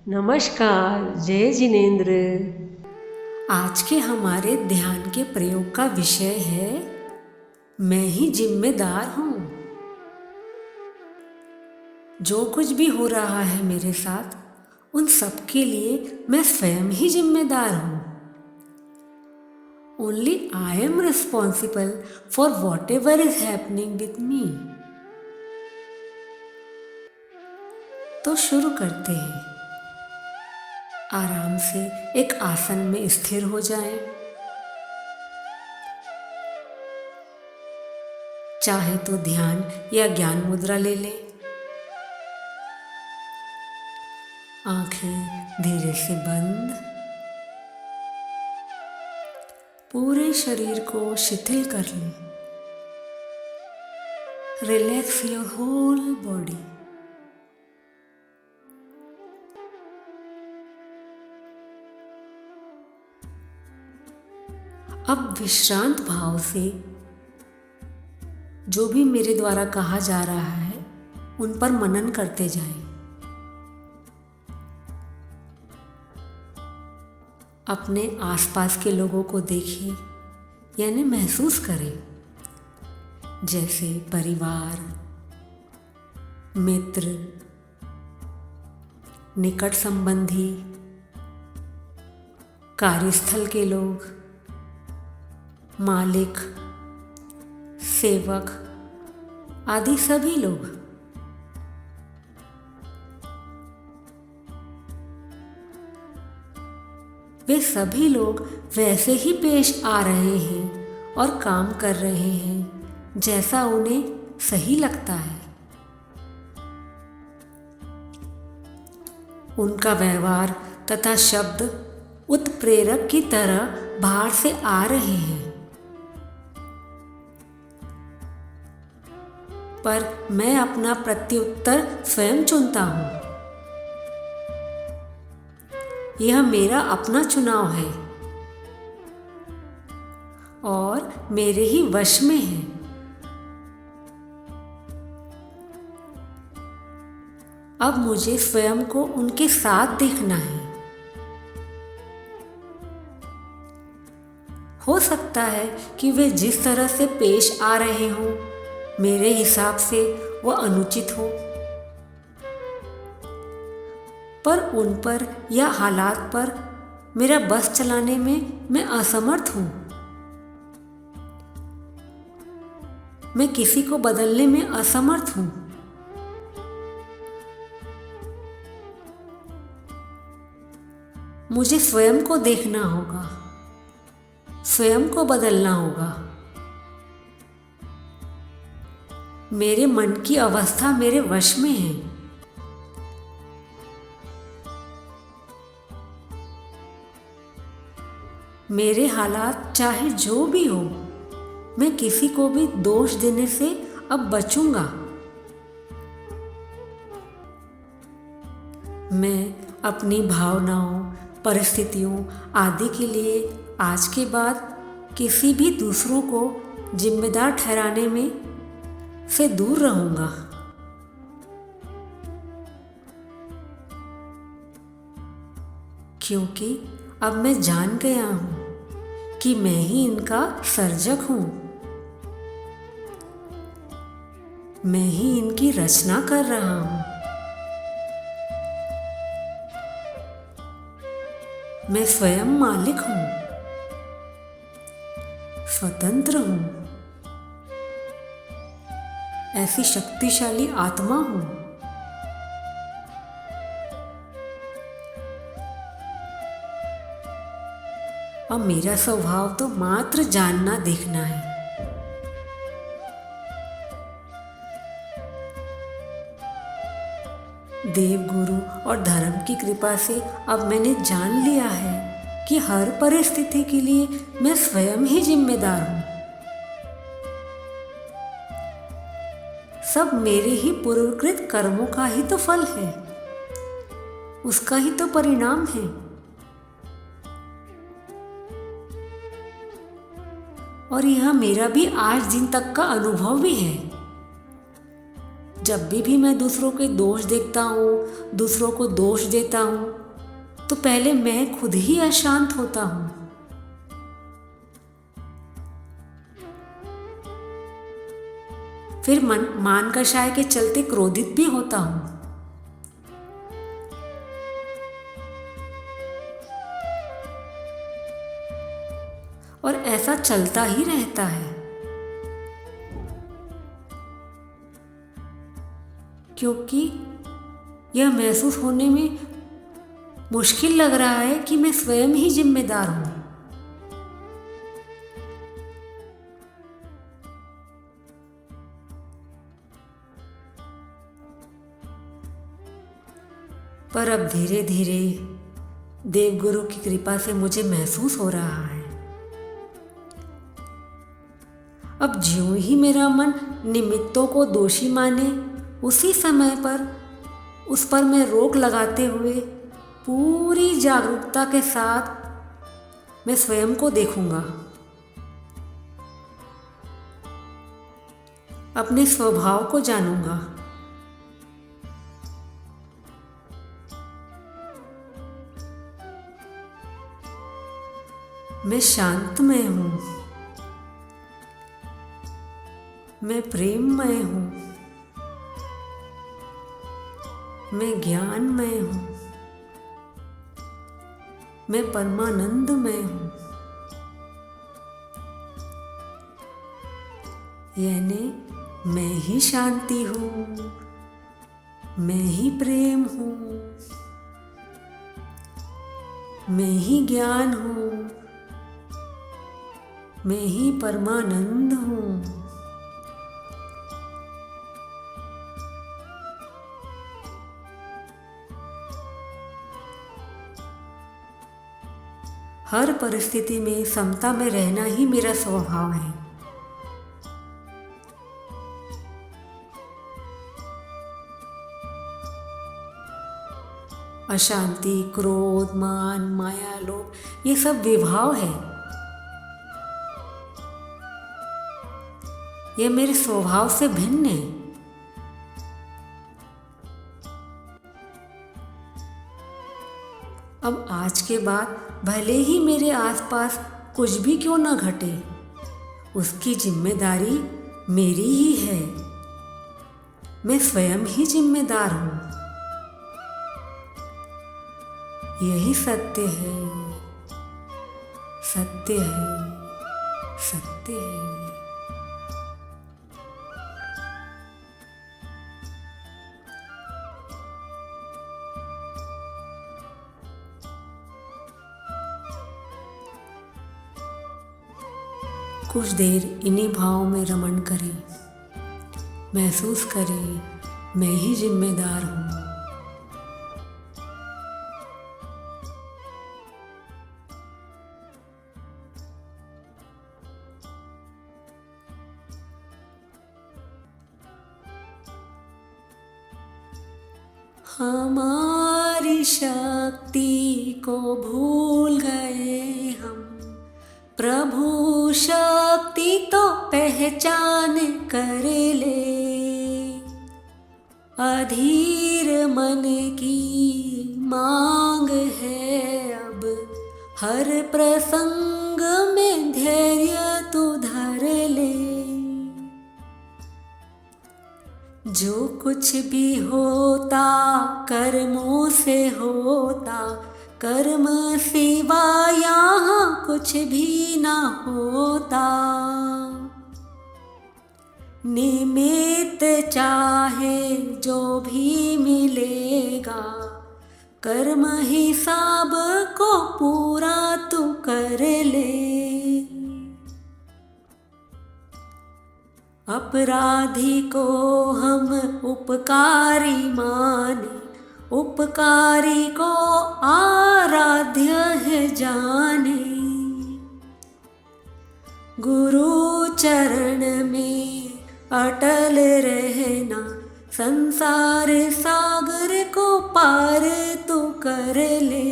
नमस्कार, जय जिनेन्द्र। आज के हमारे ध्यान के प्रयोग का विषय है मैं ही जिम्मेदार हूँ। जो कुछ भी हो रहा है मेरे साथ, उन सब के लिए मैं स्वयं ही जिम्मेदार हूँ। Only I am responsible for what ever is happening with me. तो शुरू करते हैं। आराम से एक आसन में स्थिर हो जाएं। चाहे तो ध्यान या ज्ञान मुद्रा ले लें। आंखें धीरे से बंद। पूरे शरीर को शिथिल कर लें। Relax your whole body. अब विश्रांत भाव से जो भी मेरे द्वारा कहा जा रहा है उन पर मनन करते जाएं। अपने आसपास के लोगों को देखें, यानी महसूस करें, जैसे परिवार, मित्र, निकट संबंधी, कार्यस्थल के लोग, मालिक, सेवक आदि सभी लोग। वे सभी लोग वैसे ही पेश आ रहे हैं और काम कर रहे हैं जैसा उन्हें सही लगता है। उनका व्यवहार तथा शब्द उत्प्रेरक की तरह बाहर से आ रहे हैं, पर मैं अपना प्रत्युत्तर स्वयं चुनता हूँ। यह मेरा अपना चुनाव है और मेरे ही वश में है। अब मुझे स्वयं को उनके साथ देखना है। हो सकता है कि वे जिस तरह से पेश आ रहे हों, मेरे हिसाब से वह अनुचित हो, पर उन पर या हालात पर मेरा बस चलाने में मैं असमर्थ हूँ। मैं किसी को बदलने में असमर्थ हूँ। मुझे स्वयं को देखना होगा, स्वयं को बदलना होगा। मेरे मन की अवस्था मेरे वश में है। मेरे हालात चाहे जो भी हो, मैं किसी को भी दोष देने से अब बचूंगा। मैं अपनी भावनाओं, परिस्थितियों आदि के लिए आज के बाद किसी भी दूसरों को जिम्मेदार ठहराने में से दूर रहूंगा। क्योंकि अब मैं जान गया हूं कि मैं ही इनका सर्जक हूं। मैं ही इनकी रचना कर रहा हूं। मैं स्वयं मालिक हूं, स्वतंत्र हूं, ऐसी शक्तिशाली आत्मा हूं। अब मेरा स्वभाव तो मात्र जानना देखना है। देव, गुरु और धर्म की कृपा से अब मैंने जान लिया है कि हर परिस्थिति के लिए मैं स्वयं ही जिम्मेदार हूं। सब मेरे ही पूर्वकृत कर्मों का ही तो फल है, उसका ही तो परिणाम है। और यह मेरा भी आज दिन तक का अनुभव भी है। जब भी मैं दूसरों के दोष देखता हूँ, दूसरों को दोष देता हूँ, तो पहले मैं खुद ही अशांत होता हूँ। फिर मान कषाय के चलते क्रोधित भी होता हूँ। और ऐसा चलता ही रहता है, क्योंकि यह महसूस होने में मुश्किल लग रहा है कि मैं स्वयं ही जिम्मेदार हूं। पर अब धीरे धीरे देवगुरु की कृपा से मुझे महसूस हो रहा है। अब ज्यों ही मेरा मन निमित्तों को दोषी माने, उसी समय पर उस पर मैं रोक लगाते हुए पूरी जागरूकता के साथ मैं स्वयं को देखूंगा, अपने स्वभाव को जानूंगा। मैं शांतमय हूं, मैं प्रेममय हूं, मैं ज्ञानमय हूं, मैं परमानंदमय हूं। यानी मैं ही शांति हूं, मैं ही प्रेम हूं, मैं ही ज्ञान हूं, मैं ही परमानंद हूं। हर परिस्थिति में समता में रहना ही मेरा स्वभाव है। अशांति, क्रोध, मान, माया, लोभ ये सब विभाव है। ये मेरे स्वभाव से भिन्न है। अब आज के बाद भले ही मेरे आसपास कुछ भी क्यों न घटे, उसकी जिम्मेदारी मेरी ही है। मैं स्वयं ही जिम्मेदार हूं। यही सत्य है, सत्य है, सत्य है। कुछ देर इन्हीं भावों में रमण करें, महसूस करें मैं ही जिम्मेदार हूँ। हमारी शक्ति को भूल गए हम, प्रभु शक्ति तो पहचान कर ले। अधीर मन की मांग है अब, हर प्रसंग में धैर्य तू धर ले। जो कुछ भी होता कर्मों से होता, कर्म सिवा यहाँ कुछ भी ना होता। निमित्त चाहे जो भी मिलेगा, कर्म हिसाब को पूरा तू कर ले। अपराधी को हम उपकारी माने, उपकारी को आराध्य है जाने। गुरु चरण में अटल रहना, संसार सागर को पार तू कर ले।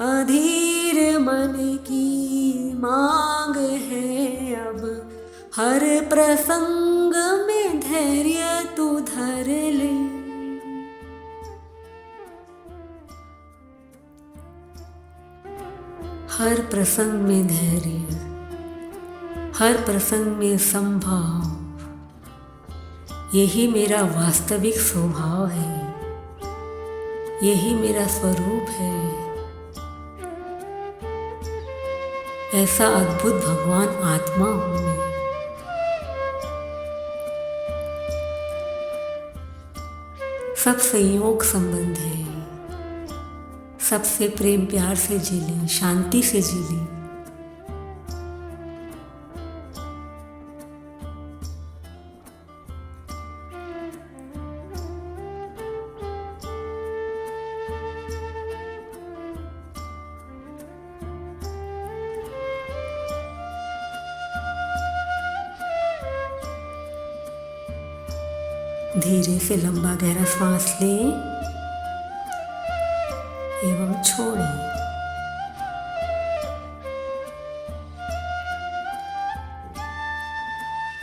अधीर मन की मांग है अब, हर प्रसंग धैर्य तू धर ले। हर प्रसंग में धैर्य, हर प्रसंग में संभाव, यही मेरा वास्तविक स्वभाव है, यही मेरा स्वरूप है। ऐसा अद्भुत भगवान आत्मा हूँ मैं। सब संयोग संबंध है, सबसे प्रेम प्यार से जी ले, शांति से जी ले। धीरे से लंबा गहरा सांस लें एवं छोड़ें।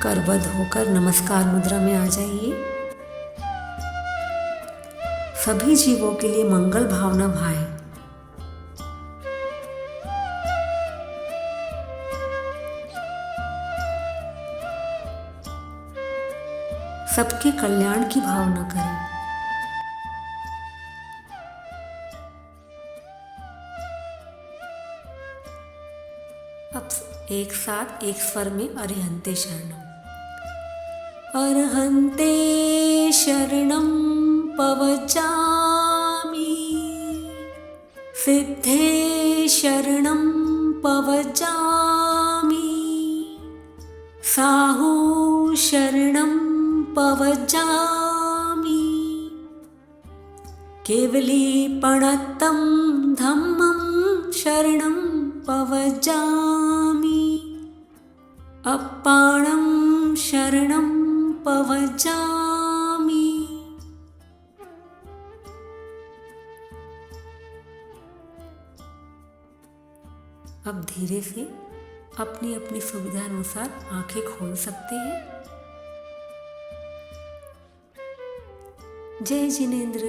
करबद्ध होकर नमस्कार मुद्रा में आ जाइए। सभी जीवों के लिए मंगल भावना भाएं। सबके कल्याण की भावना करें। अब एक साथ एक स्वर में अरिहंते शरणम। अरहंते शरणं पवचामि, सिद्धे शरणं पवचामि, साहू शरणं पवचामि, केवलीपणत्तं धम्मं शरणं पवचामि, अप्पाणं शरणं पवचामि। अब धीरे से अपनी अपनी सुविधा अनुसार आंखें खोल सकते हैं। जय जिनेंद्र।